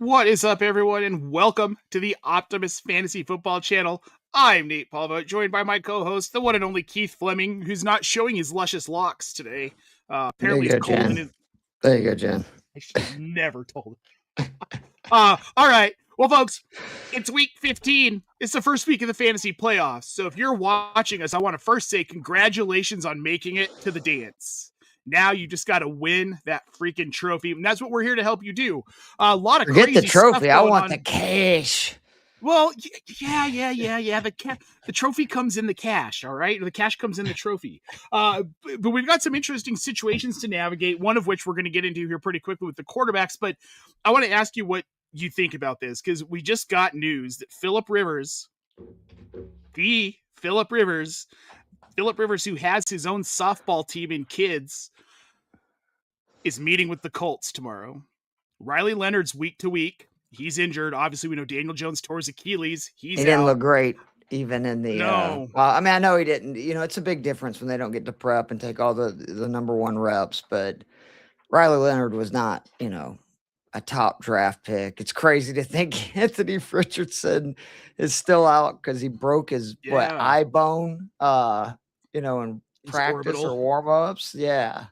What is up, everyone, and welcome to the Optimus Fantasy Football Channel. I'm Nate Polvogt, joined by my co-host, the one and only Keith Flemming, who's not showing his luscious locks today. Apparently it's cold in his... There you go, Jen. I should have never told him. All right. Well, folks, it's week 15. It's the first week of the fantasy playoffs. So if you're watching us, I want to first say congratulations on making it to the dance. Now you just got to win that freaking trophy, and that's what we're here to help you do. A lot of Forget crazy the trophy. Stuff I going want on. the cash. Well, yeah. The trophy comes in the cash, all right? The cash comes in the trophy. But we've got some interesting situations to navigate, one of which we're going to get into here pretty quickly with the quarterbacks. But I want to ask you what you think about this, because we just got news that Philip Rivers, who has his own softball team in kids, is meeting with the Colts tomorrow. Riley Leonard's week to week. He's injured. Obviously, we know Daniel Jones tore his Achilles. He didn't look great, even in the. No. I mean, I know he didn't. You know, it's a big difference when they don't get to prep and take all the number one reps. But Riley Leonard was not, a top draft pick. It's crazy to think Anthony Richardson is still out because he broke his eye bone. In practice or warm-ups. Yeah.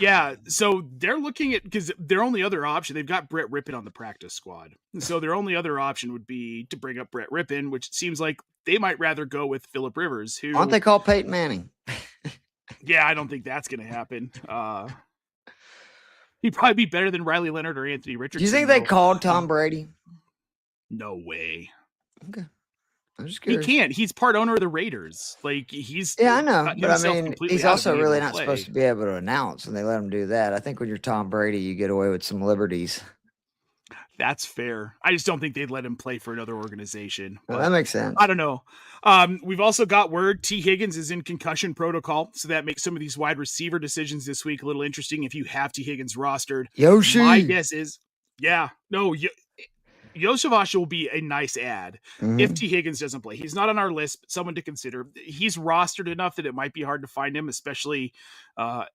Yeah, so they're looking at, because their only other option, they've got Brett Rippon on the practice squad. So their only other option would be to bring up Brett Rippon, which seems like they might rather go with Philip Rivers, who... Why don't they call Peyton Manning? Yeah, I don't think that's going to happen. He'd probably be better than Riley Leonard or Anthony Richardson. Do you think they called Tom Brady? No way. Okay. I'm just curious. He can't. He's part owner of the Raiders. He's I know, but I mean, he's also really not supposed to be able to announce, and they let him do that. I think when you're Tom Brady, you get away with some liberties. That's fair. I just don't think they'd let him play for another organization. Well, that makes sense. I don't know. We've also got word T. Higgins is in concussion protocol, so that makes some of these wide receiver decisions this week a little interesting if you have T. Higgins rostered. Yoshi. My guess is, Yoshivash will be a nice add if T. Higgins doesn't play. He's not on our list, but someone to consider. He's rostered enough that it might be hard to find him, especially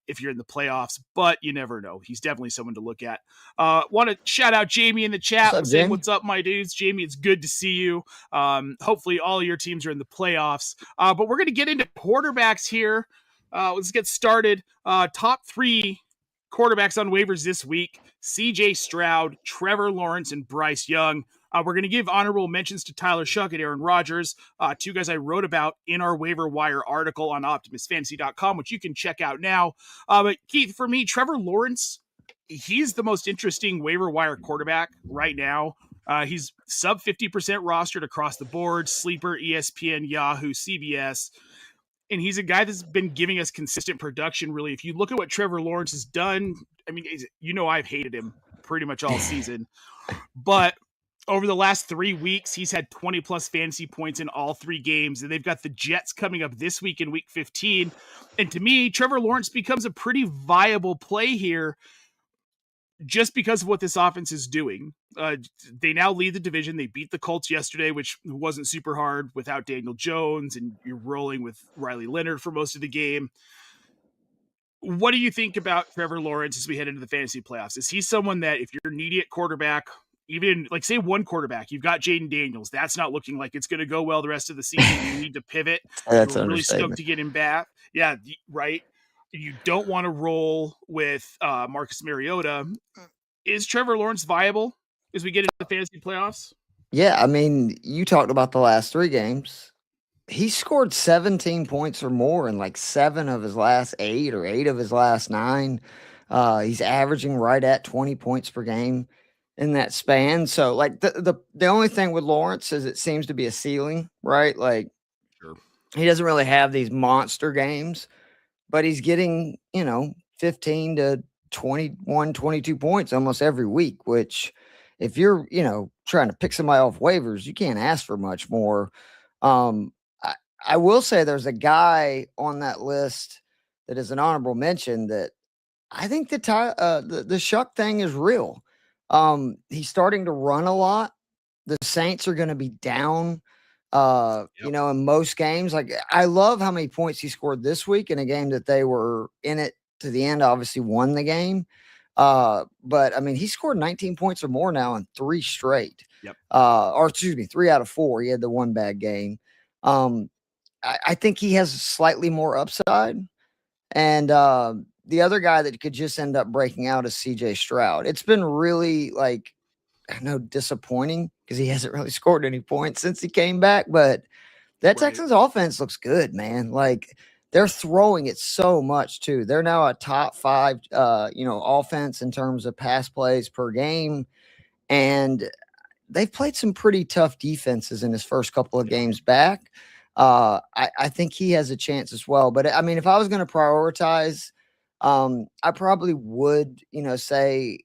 if you're in the playoffs, but you never know. He's definitely someone to look at. Want to shout out Jamie in the chat saying, what's up, my dudes? Jamie, it's good to see you. Hopefully all of your teams are in the playoffs. But we're going to get into quarterbacks here. Let's get started. Top three quarterbacks on waivers this week: CJ Stroud, Trevor Lawrence, and Bryce Young. We're going to give honorable mentions to Tyler Shuck and Aaron Rodgers, two guys I wrote about in our waiver wire article on optimusfantasy.com, which you can check out now. But Keith, for me, Trevor Lawrence, he's the most interesting waiver wire quarterback right now. He's sub 50% rostered across the board: Sleeper, ESPN, Yahoo, CBS. And he's a guy that's been giving us consistent production, really. If you look at what Trevor Lawrence has done, I mean, I've hated him pretty much all season. But over the last 3 weeks, he's had 20-plus fantasy points in all 3 games. And they've got the Jets coming up this week in Week 15. And to me, Trevor Lawrence becomes a pretty viable play here just because of what this offense is doing. They now lead the division. They beat the Colts yesterday, which wasn't super hard without Daniel Jones, and you're rolling with Riley Leonard for most of the game. What do you think about Trevor Lawrence as we head into the fantasy playoffs? Is he someone that if you're needy at quarterback, even say one quarterback, you've got Jaden Daniels, that's not looking like it's going to go well the rest of the season. You need to pivot. That's you're really stoked to get him back. Yeah, right. You don't want to roll with Marcus Mariota. Is Trevor Lawrence viable as we get into the fantasy playoffs? Yeah, I mean, you talked about the last 3 games. He scored 17 points or more in 7 of his last 8 or 8 of his last 9. He's averaging right at 20 points per game in that span. So, the only thing with Lawrence is it seems to be a ceiling, right? Sure. He doesn't really have these monster games, but he's getting, 15 to 21, 22 points almost every week, which if you're, trying to pick somebody off waivers, you can't ask for much more. I will say there's a guy on that list that is an honorable mention that I think the Shuck thing is real. He's starting to run a lot. The Saints are going to be down, in most games. I love how many points he scored this week in a game that they were in it to the end, obviously won the game. But I mean, he scored 19 points or more now in 3 straight. Yep. Or excuse me, 3 out of 4. He had the one bad game. I think he has slightly more upside. And the other guy that could just end up breaking out is CJ Stroud. It's been really like, I know, disappointing because he hasn't really scored any points since he came back. But that Texans offense looks good, man. Like they're throwing it so much too. They're now a top 5, offense in terms of pass plays per game. And they've played some pretty tough defenses in his first couple of games back. I think he has a chance as well. But I mean, if I was going to prioritize, I probably would, say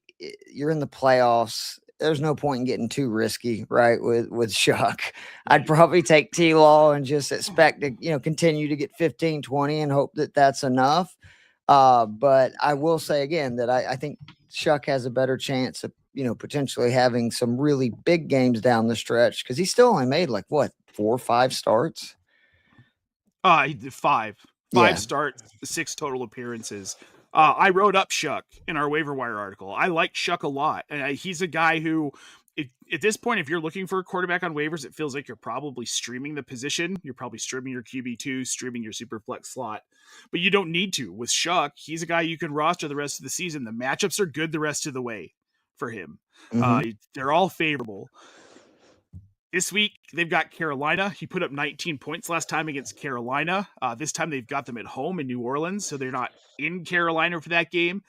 you're in the playoffs. There's no point in getting too risky, right? With Shuck, I'd probably take T-Law and just expect to, continue to get 15, 20 and hope that that's enough. But I will say again that I think Shuck has a better chance of, potentially having some really big games down the stretch because he still only made 4 or 5 starts. He did 5 starts, 6 total appearances. I wrote up Shuck in our waiver wire article. I like Shuck a lot. And he's a guy who, at this point, if you're looking for a quarterback on waivers, it feels like you're probably streaming the position. You're probably streaming your QB2, streaming your super flex slot. But you don't need to. With Shuck, he's a guy you can roster the rest of the season. The matchups are good the rest of the way for him. Mm-hmm. They're all favorable. This week, they've got Carolina. He put up 19 points last time against Carolina. This time, they've got them at home in New Orleans, so they're not in Carolina for that game.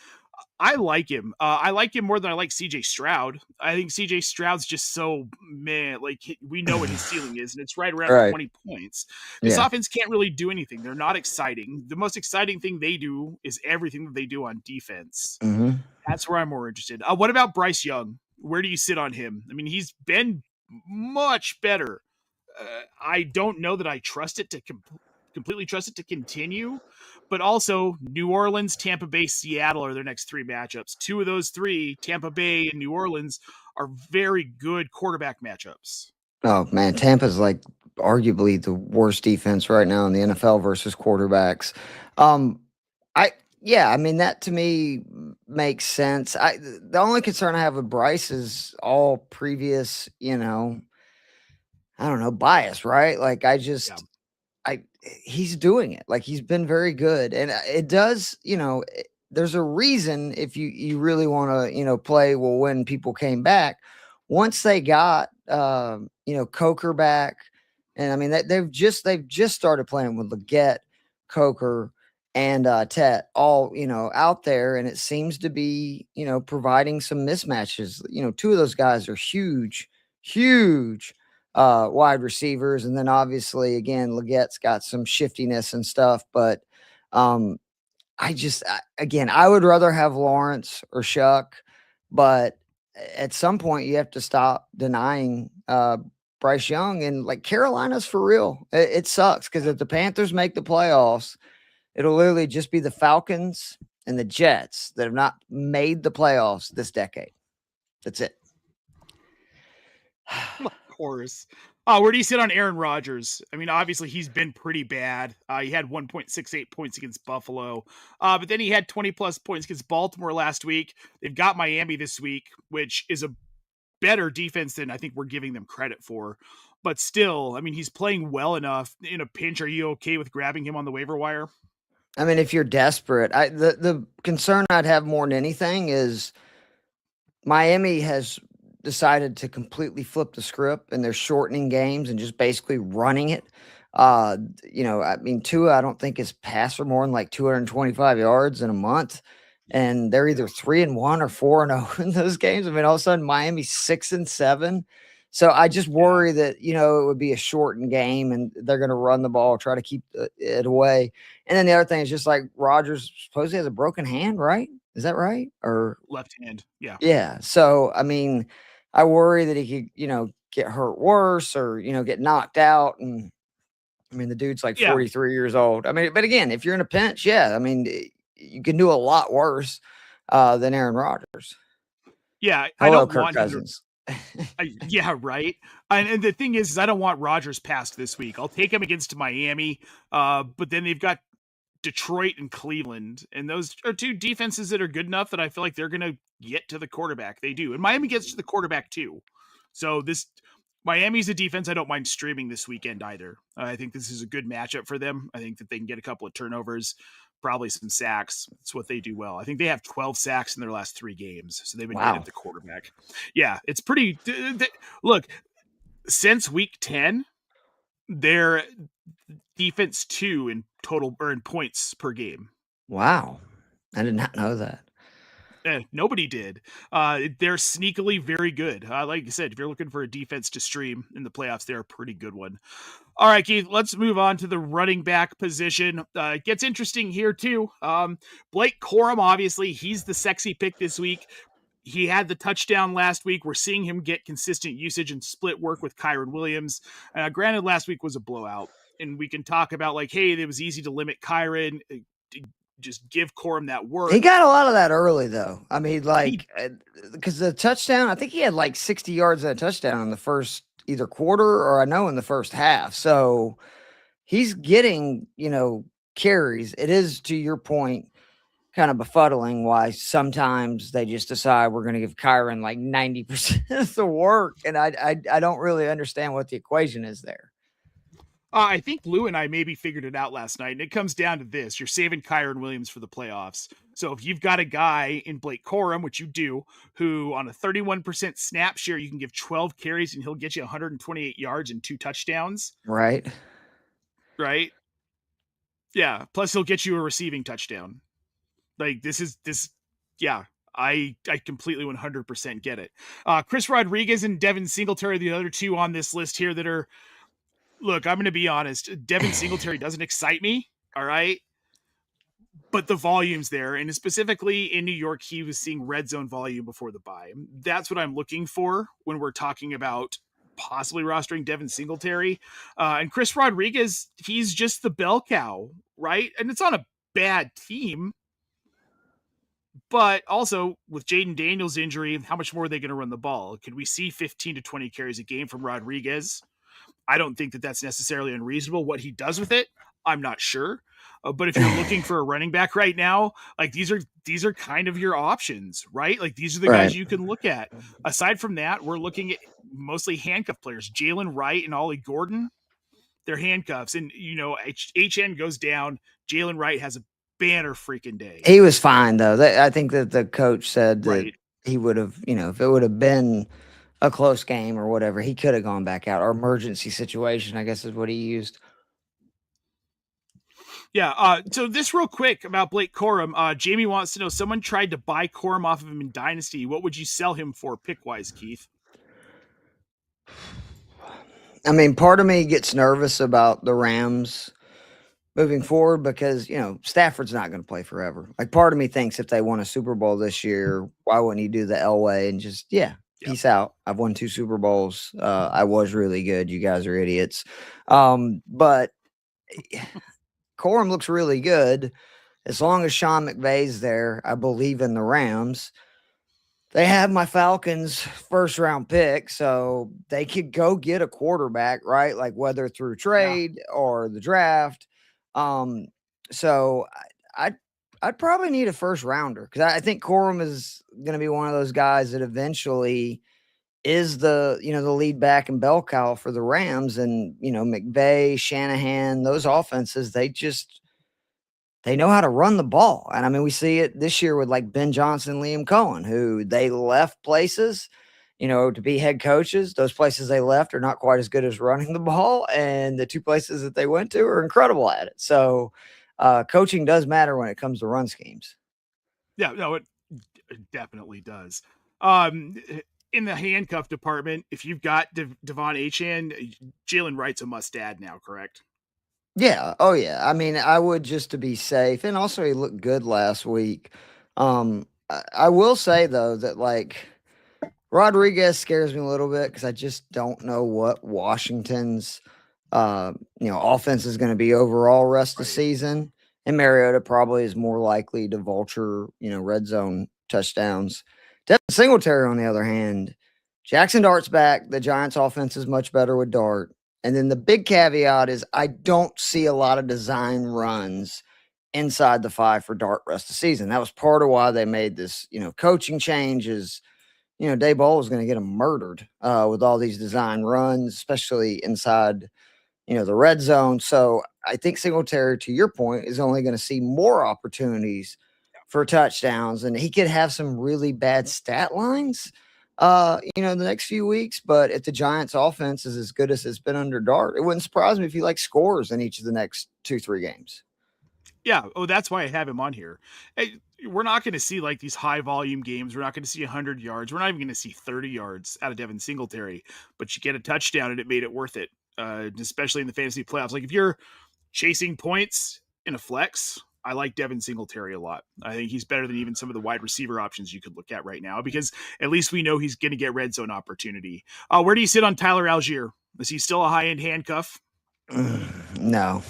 I like him. I like him more than I like CJ Stroud. I think CJ Stroud's just so, we know what his ceiling is, and it's right around 20 points. This offense can't really do anything. They're not exciting. The most exciting thing they do is everything that they do on defense. Mm-hmm. That's where I'm more interested. What about Bryce Young? Where do you sit on him? I mean, he's been much better. I don't know that I trust it to completely trust it to continue, but also New Orleans, Tampa Bay, Seattle are their next 3 matchups. 2 of those 3, Tampa Bay and New Orleans, are very good quarterback matchups. Oh man, Tampa's arguably the worst defense right now in the NFL versus quarterbacks. I mean, that to me makes sense. The only concern I have with Bryce is all previous, bias, right? He's doing it. He's been very good. And it does, there's a reason if you really want to, play when people came back. Once they got, Coker back, and I mean, they've just started playing with Leggett, Coker, and Tet all, out there, and it seems to be, providing some mismatches. 2 of those guys are huge wide receivers, and then obviously again Leggett's got some shiftiness and stuff. But I would rather have Lawrence or Shuck, but at some point you have to stop denying Bryce Young. And Carolina's for real. It sucks because if the Panthers make the playoffs, it'll literally just be the Falcons and the Jets that have not made the playoffs this decade. That's it. Of course. Where do you sit on Aaron Rodgers? I mean, obviously he's been pretty bad. He had 1.68 points against Buffalo, but then he had 20 plus points against Baltimore last week. They've got Miami this week, which is a better defense than I think we're giving them credit for. But still, I mean, he's playing well enough. In a pinch, are you okay with grabbing him on the waiver wire? I mean, if you're desperate, the concern I'd have more than anything is Miami has decided to completely flip the script, and they're shortening games and just basically running it. I mean, Tua, I don't think has passed for more than 225 yards in a month, and they're either 3-1 or 4-0 in those games. I mean, all of a sudden Miami's 6-7. So I just worry that, it would be a shortened game and they're going to run the ball, try to keep it away. And then the other thing is just Rodgers supposedly has a broken hand, right? Is that right? Or left hand. Yeah. Yeah. So, I mean, I worry that he could, get hurt worse or, get knocked out. And I mean, the dude's 43 years old. I mean, but again, if you're in a pinch, I mean, you can do a lot worse than Aaron Rodgers. Yeah. Hello, I don't Kirk want Cousins. Yeah, right. And the thing is I don't want Rodgers past this week. I'll take him against Miami, but then they've got Detroit and Cleveland, and those are two defenses that are good enough that I feel like they're going to get to the quarterback. They do, and Miami gets to the quarterback too. So Miami's a defense I don't mind streaming this weekend either. I think this is a good matchup for them. I think that they can get a couple of turnovers, probably some sacks. It's what they do well. I think they have 12 sacks in their last 3 games, so they've been good at the quarterback. Yeah, it's pretty. Look, since week 10, they're defense 2 in total or in points per game. Wow. I did not know that. Nobody did. They're sneakily very good. Like you said, if you're looking for a defense to stream in the playoffs, they're a pretty good one. All right, Keith, let's move on to the running back position. It gets interesting here too. Blake Corum, obviously, he's the sexy pick this week. He had the touchdown last week. We're seeing him get consistent usage and split work with Kyren Williams. Granted, last week was a blowout, and we can talk about like, hey, it was easy to limit Kyren. Just give Corum that work. He got a lot of that early, though. I mean, like, because the touchdown, I think he had like 60 yards of a touchdown in the first either quarter or I know in the first half. So he's getting, carries. It is, to your point, kind of befuddling why sometimes they just decide we're going to give Kyren like 90% of the work. And I don't really understand what the equation is there. I think Lou and I maybe figured it out last night, and it comes down to this. You're saving Kyren Williams for the playoffs. So if you've got a guy in Blake Corum, which you do, who on a 31% snap share, you can give 12 carries and he'll get you 128 yards and 2 touchdowns. Right. Yeah. Plus he'll get you a receiving touchdown. Like yeah. I completely 100% get it. Chris Rodriguez and Devin Singletary are the other two on this list here that are, look, I'm going to be honest. Devin Singletary doesn't excite me. All right. But the volume's there. And specifically in New York, he was seeing red zone volume before the bye. That's what I'm looking for when we're talking about possibly rostering Devin Singletary. And Chris Rodriguez, he's just the bell cow, right? And it's on a bad team. But also with Jaden Daniels' injury, how much more are they going to run the ball? Could we see 15 to 20 carries a game from Rodriguez? I don't think that that's necessarily unreasonable. What he does with it, I'm not sure. But if you're looking for a running back right now, like these are kind of your options, right? Like these are the guys you can look at. Aside from that, we're looking at mostly handcuff players. Jalen Wright and Ollie Gordon, they're handcuffs. And, HN goes down. Jalen Wright has a banner freaking day. He was fine, though. I think that the coach said that he would have, if it would have been a close game or whatever, he could have gone back out, or emergency situation, I guess is what he used. Yeah. So this real quick about Blake Corum. Jamie wants to know, someone tried to buy Corum off of him in Dynasty. What would you sell him for pick-wise, Keith? I mean, part of me gets nervous about the Rams moving forward because, Stafford's not going to play forever. Like, part of me thinks if they won a Super Bowl this year, why wouldn't he do the Elway and just, peace out. I've won 2 Super Bowls. I was really good. You guys are idiots. But Corum looks really good. As long as Sean McVay's there, I believe in the Rams. They have my Falcons first round pick, so they could go get a quarterback, right? Like whether through trade or the draft. So I'd probably need a first rounder because I think Corum is going to be one of those guys that eventually is the lead back and bell cow for the Rams. And, McVay, Shanahan, those offenses, they know how to run the ball. And I mean, we see it this year with like Ben Johnson, Liam Cohen, who they left places, to be head coaches. Those places they left are not quite as good as running the ball. And the 2 places that they went to are incredible at it. So coaching does matter when it comes to run schemes. Yeah, no, it definitely does. In the handcuff department, if you've got Devon Achane, Jalen Wright's a must-add now, correct? Yeah. Oh, yeah. I mean, I would just to be safe. And also he looked good last week. I will say, though, that like Rodriguez scares me a little bit because I just don't know what Washington's, offense is going to be overall rest of the season. And Mariota probably is more likely to vulture, red zone touchdowns. Devin Singletary, on the other hand, Jackson Dart's back. The Giants' offense is much better with Dart. And then the big caveat is I don't see a lot of design runs inside the 5 for Dart rest of the season. That was part of why they made this, coaching changes. Dave Ball was going to get him murdered with all these design runs, especially inside, the red zone. So I think Singletary, to your point, is only going to see more opportunities for touchdowns, and he could have some really bad stat lines, the next few weeks. But if the Giants' offense is as good as it's been under Dart, it wouldn't surprise me if he scores in each of the next 2-3 games. Yeah. Oh, that's why I have him on here. We're not going to see these high volume games. We're not going to see 100 yards. We're not even going to see 30 yards out of Devin Singletary, but you get a touchdown and it made it worth it. Especially in the fantasy playoffs. If you're chasing points in a flex, I like Devin Singletary a lot. I think he's better than even some of the wide receiver options you could look at right now, because at least we know he's going to get red zone opportunity. Where do you sit on Tyler Algier? Is he still a high-end handcuff? No.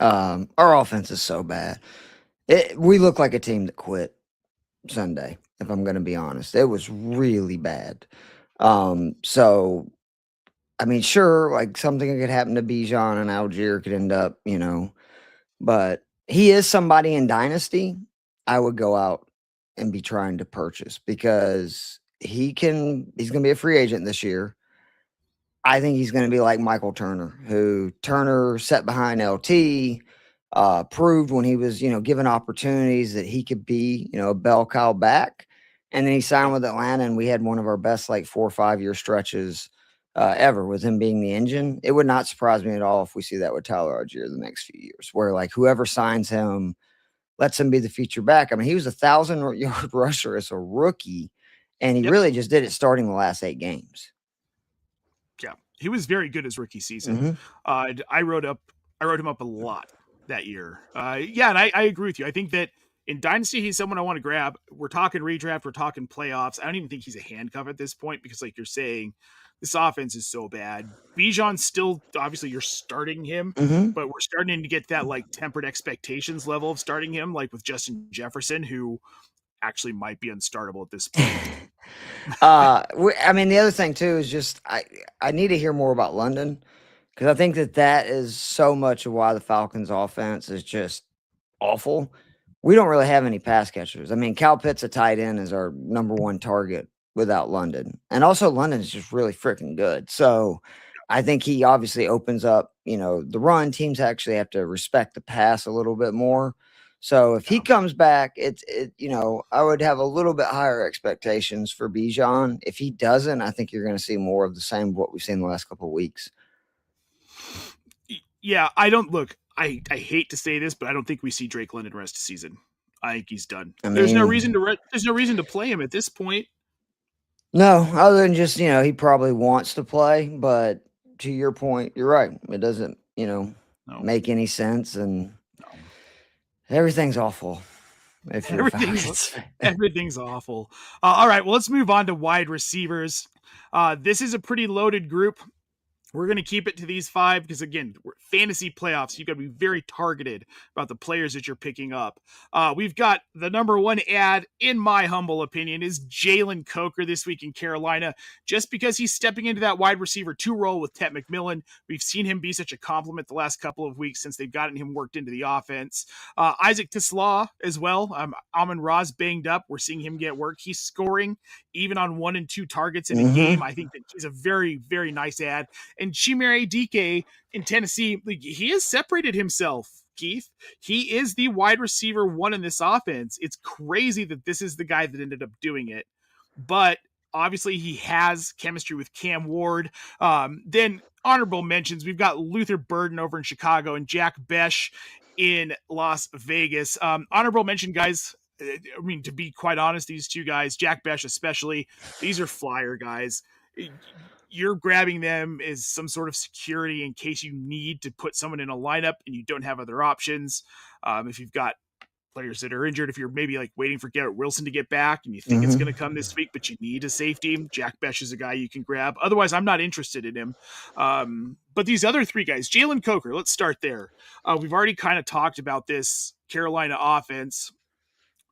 Our offense is so bad. We look like a team that quit Sunday, if I'm going to be honest. It was really bad. So, sure, something could happen to Bijan and Algier could end up, but he is somebody in Dynasty I would go out and be trying to purchase, because he's going to be a free agent this year. I think he's going to be like Michael Turner, who Turner set behind LT, proved when he was, given opportunities that he could be, a bell cow back. And then he signed with Atlanta, and we had one of our best 4 or 5 year stretches ever with him being the engine. It would not surprise me at all if we see that with Tyler Algier the next few years, where whoever signs him lets him be the feature back. He was 1,000-yard rusher as a rookie, and he really just did it starting the last 8 games. Yeah, he was very good his rookie season. Mm-hmm. I wrote him up a lot that year. And I agree with you. I think that in Dynasty, he's someone I want to grab. We're talking redraft, we're talking playoffs. I don't even think he's a handcuff at this point, because you're saying, this offense is so bad. Bijan still, obviously, you're starting him, but we're starting to get that tempered expectations level of starting him, with Justin Jefferson, who actually might be unstartable at this point. The other thing too is just I need to hear more about London, because I think that is so much of why the Falcons' offense is just awful. We don't really have any pass catchers. Cal Pitts, a tight end, is our number 1 target without London. And also London is just really freaking good. So I think he obviously opens up, the run. Teams actually have to respect the pass a little bit more. So if he comes back, I would have a little bit higher expectations for Bijan. If he doesn't, I think you're going to see more of the same of what we've seen the last couple of weeks. Yeah, I hate to say this, but I don't think we see Drake London rest of season. I think he's done. There's no reason to play him at this point. No, other than just, he probably wants to play, but to your point, you're right. It doesn't, make any sense, and everything's awful. Everything's awful. All right, well, let's move on to wide receivers. This is a pretty loaded group. We're going to keep it to these 5 because, again, we're fantasy playoffs. You've got to be very targeted about the players that you're picking up. We've got the number 1 ad, in my humble opinion, is Jalen Coker this week in Carolina, just because he's stepping into that wide receiver 2 role with Ted McMillan. We've seen him be such a compliment the last couple of weeks since they've gotten him worked into the offense. Isaac Tisslaw as well. Amon-Ra's banged up. We're seeing him get work. He's scoring even on 1 and 2 targets in a game. I think that he's a very, very nice ad. And Chimere Dike in Tennessee, he has separated himself, Keith. He is the wide receiver 1 in this offense. It's crazy that this is the guy that ended up doing it. But obviously he has chemistry with Cam Ward. Then honorable mentions, we've got Luther Burden over in Chicago and Jack Besh in Las Vegas. Honorable mention, guys. To be quite honest, these 2 guys, Jack Besh especially, these are flyer guys. You're grabbing them as some sort of security in case you need to put someone in a lineup and you don't have other options. If you've got players that are injured, if you're maybe waiting for Garrett Wilson to get back and you think it's going to come this week, but you need a safety, Jack Besh is a guy you can grab. Otherwise, I'm not interested in him. But these other 3 guys, Jalen Coker, let's start there. We've already kind of talked about this Carolina offense.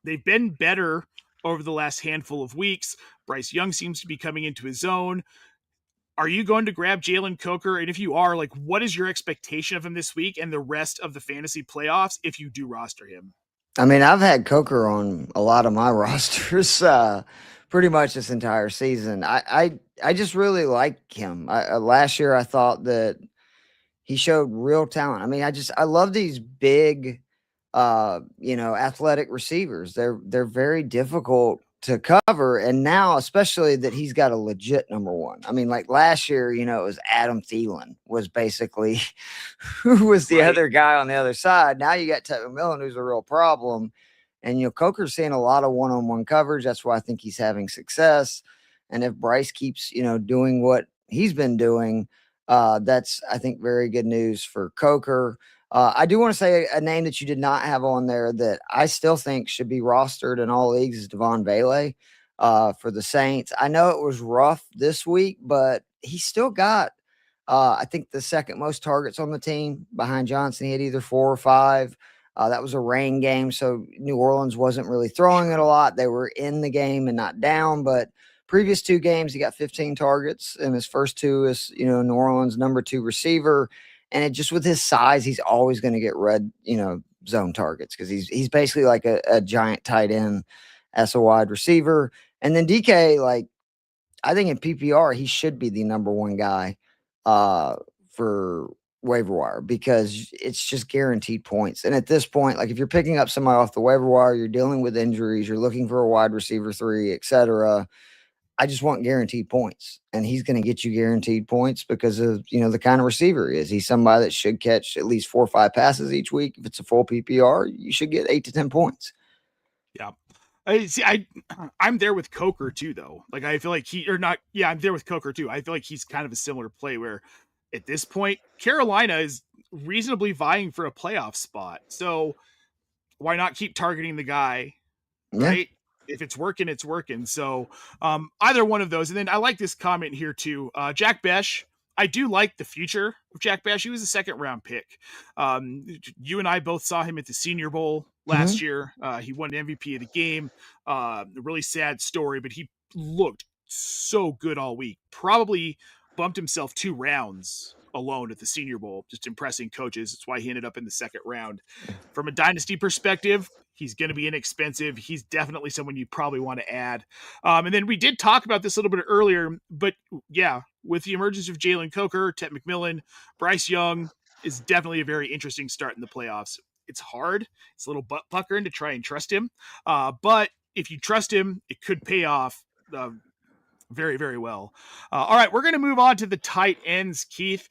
They've been better over the last handful of weeks. Bryce Young seems to be coming into his own. Are you going to grab Jalen Coker? And if you are, like, what is your expectation of him this week and the rest of the fantasy playoffs if you do roster him? I mean, I've had Coker on a lot of my rosters pretty much this entire season. I just really like him. Last year, I thought that he showed real talent. I mean, I love these big, athletic receivers. They're very difficult to cover, and now especially that he's got a legit number one. I mean, like last year, it was Adam Thielen was basically who was the other guy on the other side. Now you got Ted McMillan, who's a real problem, and Coker's seeing a lot of one-on-one coverage. That's why I think he's having success. And if Bryce keeps doing what he's been doing, that's, I think, very good news for Coker. I do want to say a name that you did not have on there that I still think should be rostered in all leagues is Devon Bailey for the Saints. I know it was rough this week, but he still got, I think, the second most targets on the team behind Johnson. He had either 4 or 5. That was a rain game, so New Orleans wasn't really throwing it a lot. They were in the game and not down, but previous 2 games, he got 15 targets, and his first 2 is, New Orleans' number 2 receiver. And it just with his size, he's always going to get red, zone targets because he's basically like a giant tight end as a wide receiver. And then DK, like, I think in PPR, he should be the number 1 guy for waiver wire because it's just guaranteed points. And at this point, like if you're picking up somebody off the waiver wire, you're dealing with injuries, you're looking for a wide receiver 3, etc. I just want guaranteed points, and he's going to get you guaranteed points because of, the kind of receiver he is. He's somebody that should catch at least 4 or 5 passes each week. If it's a full PPR, you should get 8 to 10 points. Yeah. I'm there with Coker too, though. Like, I feel like I'm there with Coker too. I feel like he's kind of a similar play where at this point, Carolina is reasonably vying for a playoff spot. So why not keep targeting the guy, right? If it's working, it's working. So either one of those. And then I like this comment here too. Jack Besh, I do like the future of Jack Besh. He was a 2nd round pick. You and I both saw him at the Senior Bowl last year. He won MVP of the game. A really sad story, but he looked so good all week. Probably bumped himself 2 rounds alone at the Senior Bowl, just impressing coaches. That's why he ended up in the 2nd round. From a dynasty perspective, he's going to be inexpensive. He's definitely someone you probably want to add. And then we did talk about this a little bit earlier, but yeah, with the emergence of Jalen Coker, Ted McMillan, Bryce Young is definitely a very interesting start in the playoffs. It's hard. It's a little butt puckering to try and trust him. But if you trust him, it could pay off very, very well. All right, we're going to move on to the tight ends, Keith.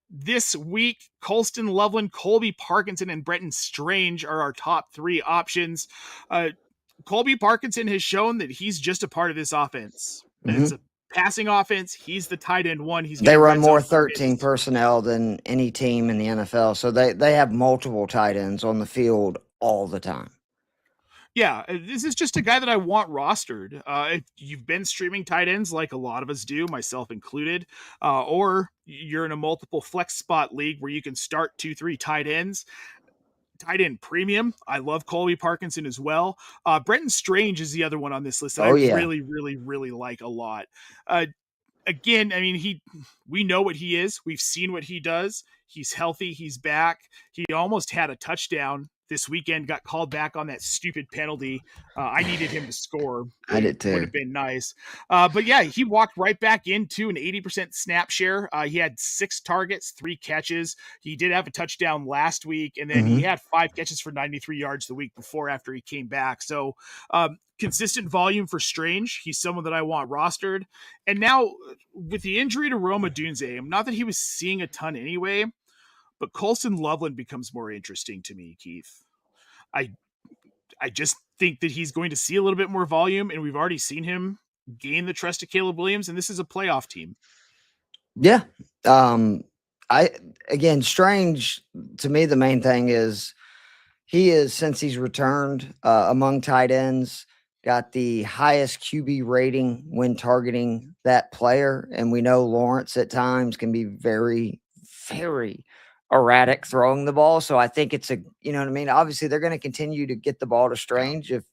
This week, Colston, Loveland, Colby Parkinson, and Brenton Strange are our top 3 options. Colby Parkinson has shown that he's just a part of this offense. It's a passing offense. He's the tight end 1. They run more 13 personnel than any team in the NFL, so they have multiple tight ends on the field all the time. Yeah, this is just a guy that I want rostered. If you've been streaming tight ends like a lot of us do, myself included, or you're in a multiple flex spot league where you can start 2-3 tight ends, tight end premium. I love Colby Parkinson as well. Brenton Strange is the other one on this list that I really, really, really like a lot. Again, I mean, we know what he is. We've seen what he does. He's healthy. He's back. He almost had a touchdown this weekend, got called back on that stupid penalty. I needed him to score. I did too. Would have been nice. But yeah, he walked right back into an 80% snap share. He had 6 targets, 3 catches. He did have a touchdown last week, and then he had 5 catches for 93 yards the week before after he came back. So consistent volume for Strange. He's someone that I want rostered. And now with the injury to Roma Dunze, not that he was seeing a ton anyway, but Colston Loveland becomes more interesting to me, Keith. I just think that he's going to see a little bit more volume, and we've already seen him gain the trust of Caleb Williams, and this is a playoff team. Yeah. Strange, to me, the main thing is he is, since he's returned among tight ends, got the highest QB rating when targeting that player. And we know Lawrence at times can be very, very erratic throwing the ball. So I think it's you know what I mean? Obviously, they're going to continue to get the ball to Strange if,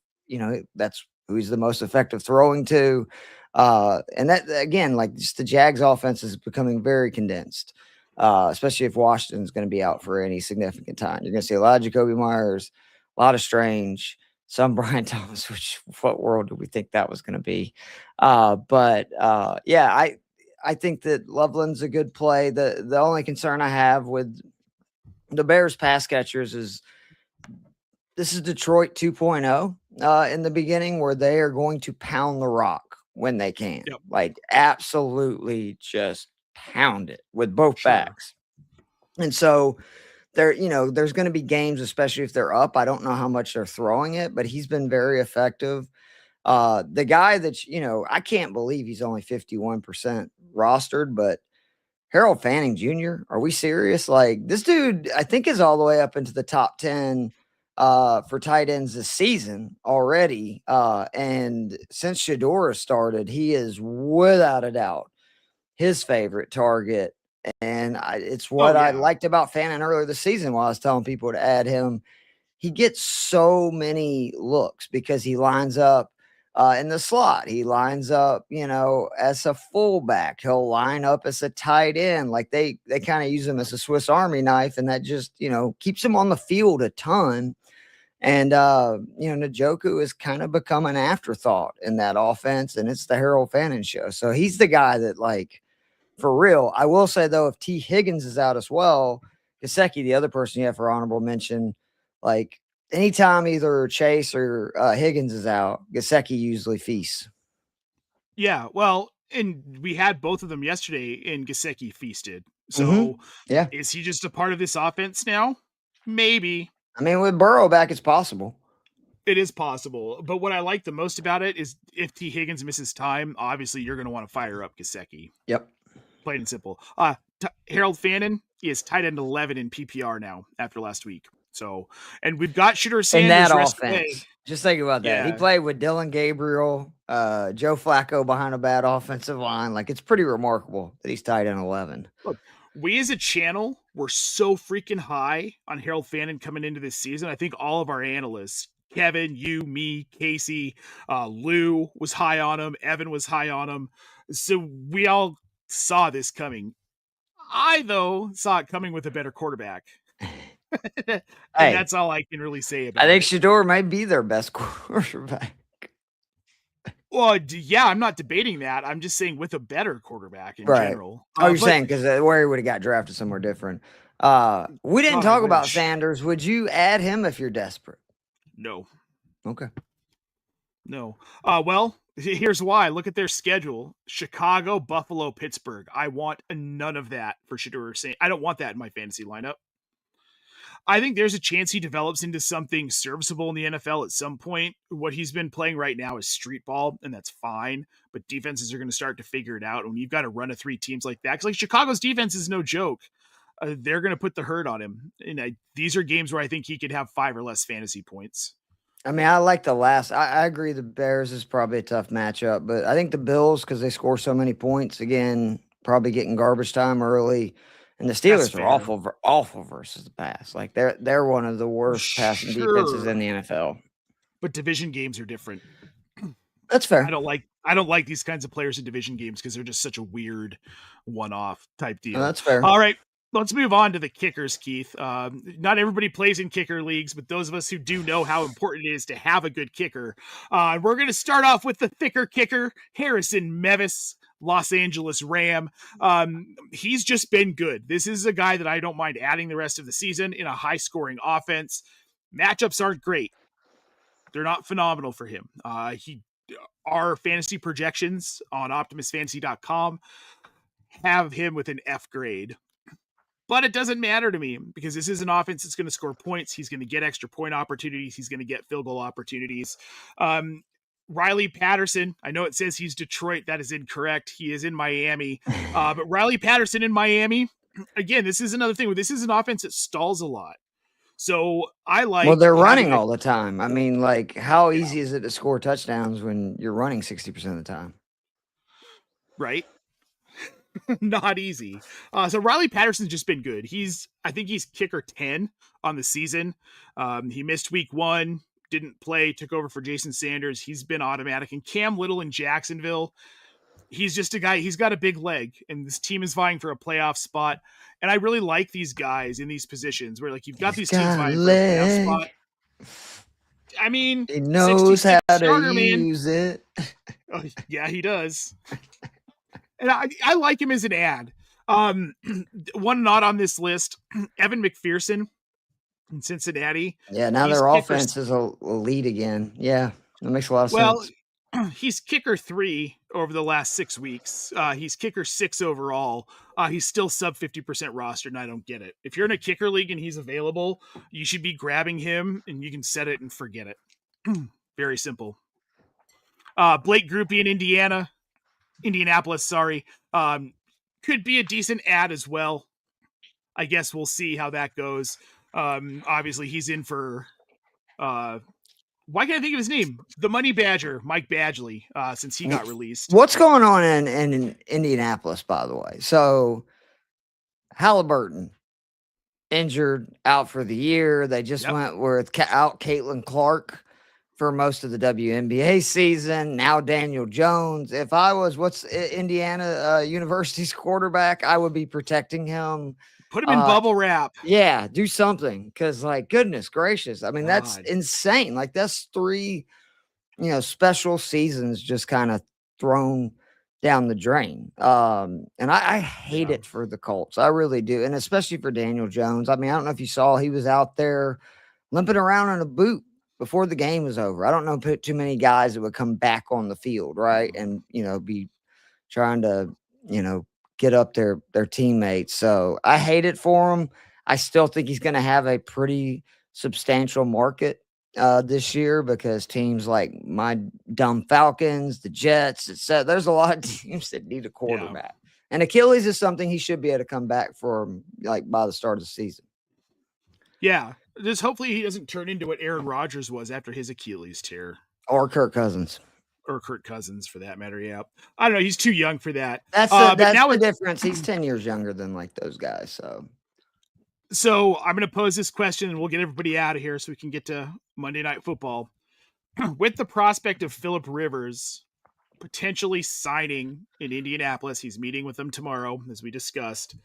that's who he's the most effective throwing to. And that, again, like just the Jags offense is becoming very condensed, especially if Washington's going to be out for any significant time. You're going to see a lot of Jacoby Myers, a lot of Strange, some Brian Thomas, which what world did we think that was going to be? Yeah, I think that Loveland's a good play. The only concern I have with the Bears pass catchers is this is Detroit 2.0 in the beginning, where they are going to pound the rock when they can. Yep. Like absolutely just pound it with both backs. And so there, there's going to be games, especially if they're up. I don't know how much they're throwing it, but he's been very effective. The guy that, I can't believe he's only 51% rostered, but Harold Fanning Jr., are we serious? Like this dude, I think is all the way up into the top 10 for tight ends this season already. And since Shador started, he is without a doubt his favorite target. And it's what I liked about Fanning earlier this season while I was telling people to add him. He gets so many looks because he lines up in the slot. He lines up, as a fullback. He'll line up as a tight end. Like they kind of use him as a Swiss Army knife, and that just, keeps him on the field a ton. And, Njoku has kind of become an afterthought in that offense, and it's the Harold Fanning show. So he's the guy that, like, for real. I will say, though, if T. Higgins is out as well, Gesicki, the other person you have for honorable mention, like, anytime either Chase or Higgins is out, Gesicki usually feasts. Yeah, well, and we had both of them yesterday, and Gesicki feasted. So, yeah, is he just a part of this offense now? Maybe. I mean, with Burrow back, it's possible. It is possible. But what I like the most about it is if T. Higgins misses time, obviously you're going to want to fire up Gesicki. Yep. Plain and simple. Harold Fannin is tight end 11 in PPR now after last week. So, and we've got Shooter Sanders. In that offense. Just think about that. Yeah. He played with Dylan Gabriel, Joe Flacco behind a bad offensive line. Like, it's pretty remarkable that he's tight end 11. Look, we as a channel were so freaking high on Harold Fannin coming into this season. I think all of our analysts, Kevin, you, me, Casey, Lou was high on him. Evan was high on him. So we all saw this coming. I, though, saw it coming with a better quarterback. And that's all I can really say about it. I think Shador might be their best quarterback. Well, yeah, I'm not debating that. I'm just saying with a better quarterback in general. You're saying because where he would have got drafted somewhere different. We didn't talk about Sanders. Would you add him if you're desperate? No. Okay. No. Well, here's why. Look at their schedule. Chicago, Buffalo, Pittsburgh. I want none of that for Shador. I don't want that in my fantasy lineup. I think there's a chance he develops into something serviceable in the NFL at some point. What he's been playing right now is street ball, and that's fine. But defenses are going to start to figure it out when you've got to run a 3 teams like that. Because like Chicago's defense is no joke. They're going to put the hurt on him. And these are games where I think he could have 5 or less fantasy points. I mean, I like the last. I agree the Bears is probably a tough matchup. But I think the Bills, because they score so many points, again, probably getting garbage time early. And the Steelers are awful versus the pass. Like they're one of the worst passing defenses in the NFL. But division games are different. That's fair. I don't like these kinds of players in division games because they're just such a weird one-off type deal. That's fair. All right, let's move on to the kickers, Keith. Not everybody plays in kicker leagues, but those of us who do know how important it is to have a good kicker. We're going to start off with the thicker kicker, Harrison Mevis, Los Angeles Ram. He's just been good. This is a guy that I don't mind adding the rest of the season in a high-scoring offense. Matchups aren't great. They're not phenomenal for him. Our fantasy projections on optimusfantasy.com have him with an F grade. But it doesn't matter to me because this is an offense that's going to score points. He's going to get extra point opportunities. He's going to get field goal opportunities. Riley Patterson, I know it says he's Detroit. That is incorrect. He is in Miami. But Riley Patterson in Miami, again, this is another thing. This is an offense that stalls a lot. So I like... Well, they're running all the time. I mean, like, how easy is it to score touchdowns when you're running 60% of the time? Right? Not easy. So Riley Patterson's just been good. I think he's kicker 10 on the season. He missed week 1. didn't play, took over for Jason Sanders. He's been automatic. And Cam Little in Jacksonville, he's just a guy. He's got a big leg, and this team is vying for a playoff spot. And I really like these guys in these positions where, like, you've got these teams vying for a playoff spot. I mean, he knows how to use it. Oh, yeah, he does. And I like him as an ad. One not on this list, Evan McPherson in Cincinnati. Yeah, now their offense is elite again. Yeah, that makes a lot of sense. Well, he's kicker 3 over the last 6 weeks. He's kicker 6 overall. He's still sub 50% roster, and I don't get it. If you're in a kicker league and he's available, you should be grabbing him, and you can set it and forget it. Very simple. Blake Groupie in Indianapolis, sorry. Could be a decent ad as well. I guess we'll see how that goes. Obviously, he's in for... why can't I think of his name? The Money Badger, Mike Badgley, since he got released. What's going on in Indianapolis, by the way? So, Halliburton, injured, out for the year. They just went with out Caitlin Clark for most of the WNBA season. Now Daniel Jones. If I was Indiana University's quarterback, I would be protecting him. Put him in bubble wrap. Yeah, do something. Because, like, goodness gracious. I mean, that's insane. Like, that's 3, special seasons just kind of thrown down the drain. And I hate it for the Colts. I really do. And especially for Daniel Jones. I mean, I don't know if you saw, he was out there limping around in a boot before the game was over. I don't know too many guys that would come back on the field, right? And, be trying to, get up their teammates. So I hate it for him. I still think he's going to have a pretty substantial market this year because teams like my dumb Falcons, the Jets, etc. There's a lot of teams that need a quarterback. Yeah. And Achilles is something he should be able to come back for, like, by the start of the season. Yeah. Just hopefully he doesn't turn into what Aaron Rodgers was after his Achilles tear. Or Kirk Cousins. Or Kirk Cousins, for that matter, yeah. I don't know. He's too young for that. That's the difference. He's 10 years younger than, like, those guys, So I'm going to pose this question, and we'll get everybody out of here so we can get to Monday Night Football. With the prospect of Phillip Rivers potentially signing in Indianapolis, he's meeting with them tomorrow, as we discussed.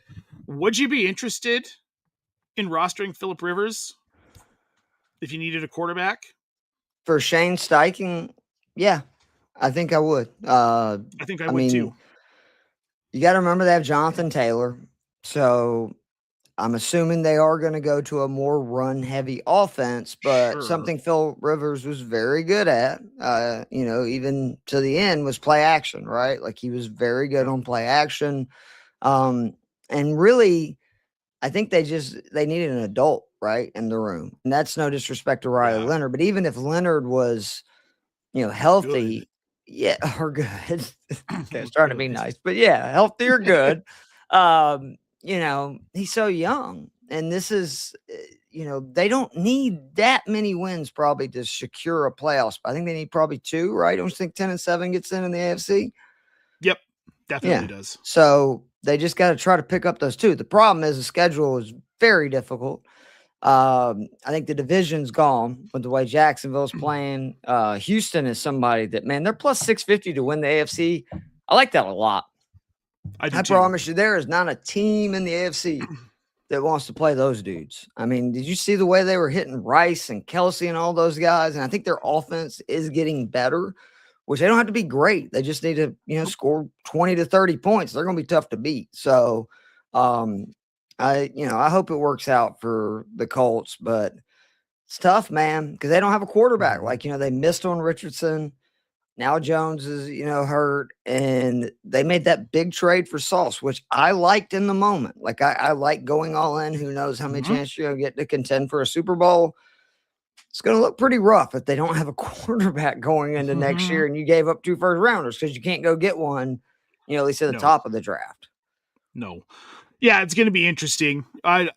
Would you be interested in rostering Phillip Rivers if you needed a quarterback? For Shane Steichen, yeah, I think I would. I think I would too. You got to remember they have Jonathan Taylor, so I'm assuming they are going to go to a more run-heavy offense, but something Phil Rivers was very good at, even to the end, was play action, right? Like, he was very good on play action. And really, I think they needed an adult, right, in the room. And that's no disrespect to Riley Leonard, but even if Leonard was, healthy, good. Or good. It's trying to be nice, but healthy or good. He's so young, and this is, they don't need that many wins probably to secure a playoff spot. I think they need probably 2, right? Don't you think 10-7 gets in the AFC? Yep, definitely does. So they just got to try to pick up those 2. The problem is the schedule is very difficult. I think the division's gone with the way Jacksonville's playing. Houston is somebody that, man, they're plus 650 to win the AFC. I like that a lot. I promise you, there is not a team in the AFC that wants to play those dudes. I mean, did you see the way they were hitting Rice and Kelsey and all those guys? And I think their offense is getting better, which they don't have to be great. They just need to, score 20 to 30 points. They're going to be tough to beat. So, I hope it works out for the Colts, but it's tough, man, because they don't have a quarterback. Like, they missed on Richardson. Now Jones is, hurt, and they made that big trade for Sauce, which I liked in the moment. Like, I like going all in. Who knows how many chances you're going to get to contend for a Super Bowl. It's going to look pretty rough if they don't have a quarterback going into next year, and you gave up 2 first-rounders because you can't go get one, at least at the top of the draft. No. Yeah, it's going to be interesting. I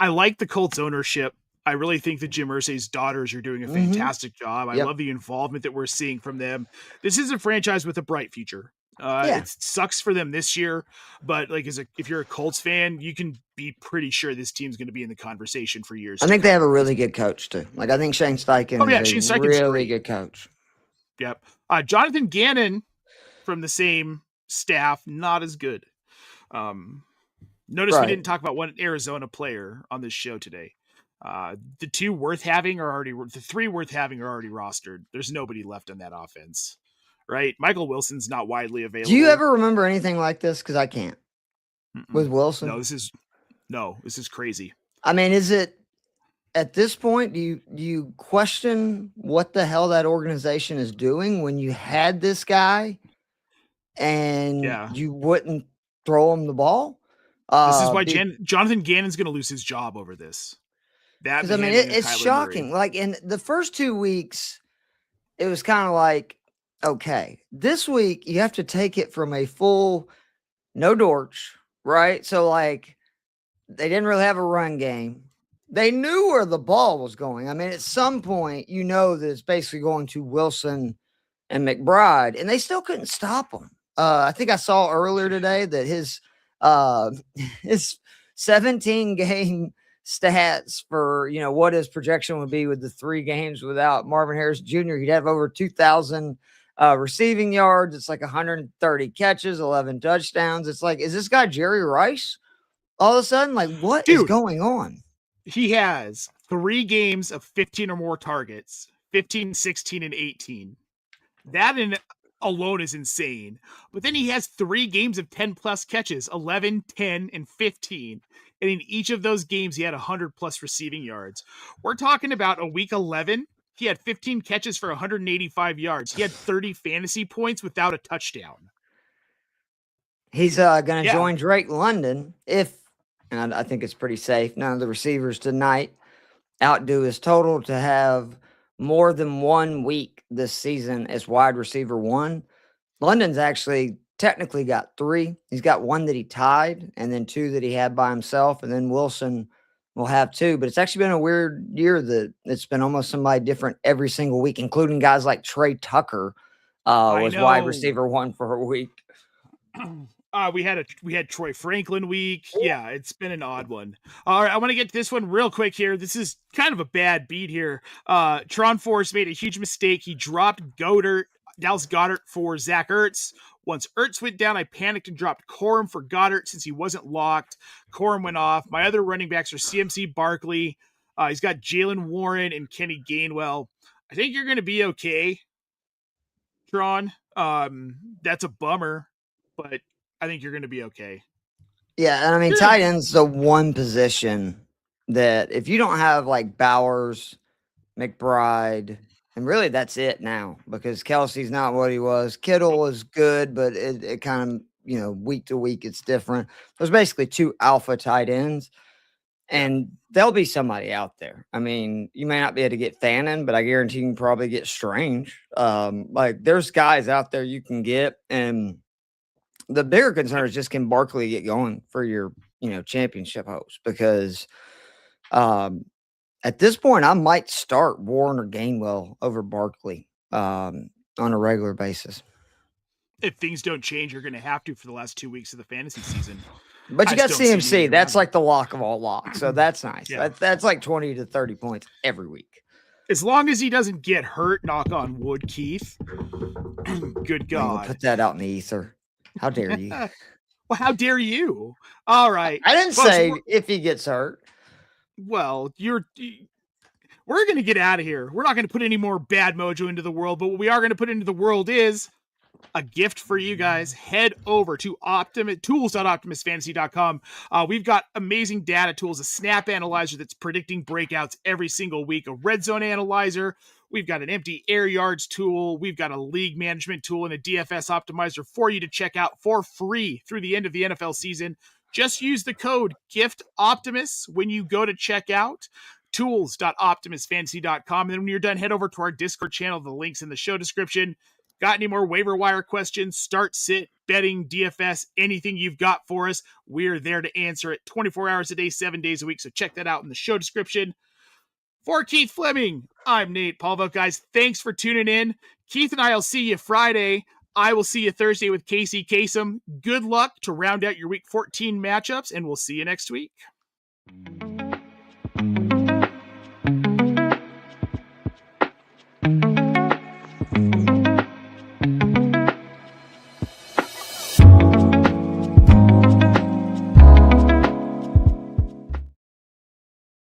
like the Colts ownership. I really think that Jim Irsay's daughters are doing a fantastic job. I love the involvement that we're seeing from them. This is a franchise with a bright future. It sucks for them this year, but like if you're a Colts fan, you can be pretty sure this team's going to be in the conversation for years. I think they have a really good coach too. Like I think Shane Steichen is a really good coach. Yep. Jonathan Gannon from the same staff, not as good. Notice we didn't talk about one Arizona player on this show today. The three worth having are already rostered. There's nobody left on that offense. Right, Michael Wilson's not widely available. Do you ever remember anything like this? Because I can't. With Wilson? No, this is crazy. I mean, is it at this point? Do you question what the hell that organization is doing when you had this guy and you wouldn't throw him the ball? This is why Jonathan Gannon's going to lose his job over this. Because I mean, it's shocking. Like in the first 2 weeks, it was kind of like, okay, this week you have to take it from a full no Dortch, right? So like they didn't really have a run game. They knew where the ball was going. I mean, at some point, you know that it's basically going to Wilson and McBride, and they still couldn't stop him. I think I saw earlier today that his 17 game stats for, what his projection would be with the 3 games without Marvin Harris Jr. He'd have over 2,000 receiving yards. It's like 130 catches, 11 touchdowns. It's like, is this guy Jerry Rice all of a sudden? Like, what is going on? He has 3 games of 15 or more targets, 15, 16, and 18. That alone is insane. But then he has 3 games of 10 plus catches, 11, 10, and 15. And in each of those games, he had 100 plus receiving yards. We're talking about a week 11. He had 15 catches for 185 yards. He had 30 fantasy points without a touchdown. He's going to join Drake London and I think it's pretty safe. None of the receivers tonight outdo his total to have more than 1 week this season as wide receiver 1. London's actually technically got 3. He's got 1 that he tied and then 2 that he had by himself. And then Wilson will have 2. But it's actually been a weird year that it's been almost somebody different every single week, including guys like Trey Tucker was wide receiver 1 for a week. We had Troy Franklin week. Yeah, it's been an odd one. All right, I want to get to this one real quick here. This is kind of a bad beat here. Tron Force made a huge mistake. He dropped Dallas Goedert for Zach Ertz. Once Ertz went down, I panicked and dropped Corum for Goddard since he wasn't locked. Corum went off. My other running backs are CMC Barkley. He's got Jalen Warren and Kenny Gainwell. I think you're going to be okay, Tron. That's a bummer, but I think you're going to be okay. Yeah, and I mean, tight end's the one position that if you don't have like Bowers, McBride, and really that's it now because Kelsey's not what he was. Kittle was good, but it kind of, week to week it's different. There's basically 2 alpha tight ends, and there'll be somebody out there. I mean, you may not be able to get Fannin, but I guarantee you can probably get Strange. Like there's guys out there you can get, and the bigger concern is just can Barkley get going for your, championship hopes? Because at this point, I might start Warren or Gainwell over Barkley on a regular basis. If things don't change, you're going to have to for the last 2 weeks of the fantasy season. But you got CMC. That's like the lock of all locks. So that's nice. Yeah. That's like 20 to 30 points every week. As long as he doesn't get hurt, knock on wood, Keith. Good God. Put that out in the ether. How dare you? Well, how dare you? All right. I didn't say if he gets hurt. Well, we're going to get out of here. We're not going to put any more bad mojo into the world, but what we are going to put into the world is a gift for you guys. Head over to tools.optimusfantasy.com. We've got amazing data tools, a snap analyzer that's predicting breakouts every single week, a red zone analyzer. We've got an empty air yards tool. We've got a league management tool and a DFS optimizer for you to check out for free through the end of the NFL season. Just use the code GIFTOPTIMUS when you go to check out. Tools.optimusfantasy.com. And then when you're done, head over to our Discord channel. The link's in the show description. Got any more waiver wire questions? Start, sit, betting, DFS, anything you've got for us. We're there to answer it 24 hours a day, 7 days a week. So check that out in the show description. For Keith Flemming, I'm Nate Polvogt. Guys, thanks for tuning in. Keith and I will see you Friday. I will see you Thursday with Casey Kasem. Good luck to round out your Week 14 matchups, and we'll see you next week. Thank you.